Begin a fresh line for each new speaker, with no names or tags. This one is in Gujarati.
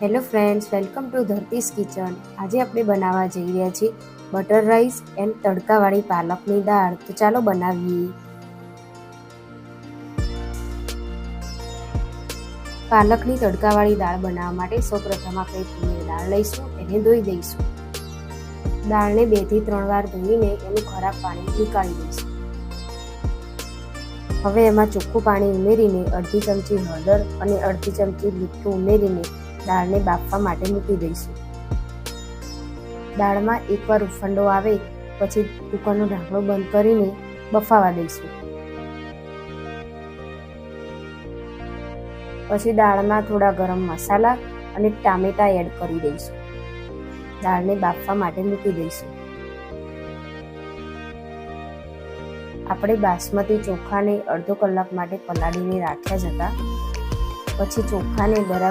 Hello friends, welcome to Dharti's kitchen. આજે આપણે બનાવવા જઈ રહ્યા છીએ બટર રાઈસ એન્ડ તડકાવાળી પાલકની દાળ. તો ચાલો બનાવીએ. પાલકની તડકાવાળી દાળ બનાવવા માટે સૌપ્રથમ આપણે તુવેર દાળ લઈશું, એને ધોઈ દઈશું. દાળને 2 થી 3 વાર ધોઈને એનું ખરાબ પાણી નીકાળી દઈશું. હવે એમાં ચોખ્ખું પાણી ઉમેરીને અડધી ચમચી હળદર અને અડધી ચમચી મીઠું ઉમેરીને દાળને બાફવા માટે મૂકી દઈશું. દાળમાં એકવાર ઉફંડો આવે પછી કુકરનું ઢાંકણું બંધ કરીને બફાવા દઈશું. પછી દાળમાં થોડા ગરમ મસાલા અને ટામેટા એડ કરી દઈશું. દાળને બાફવા માટે મૂકી દઈશું. આપણે બાસમતી ચોખાને અડધો કલાક માટે પલાળીને રાખ્યા જ હતા. પછી ચોખાને બરાબર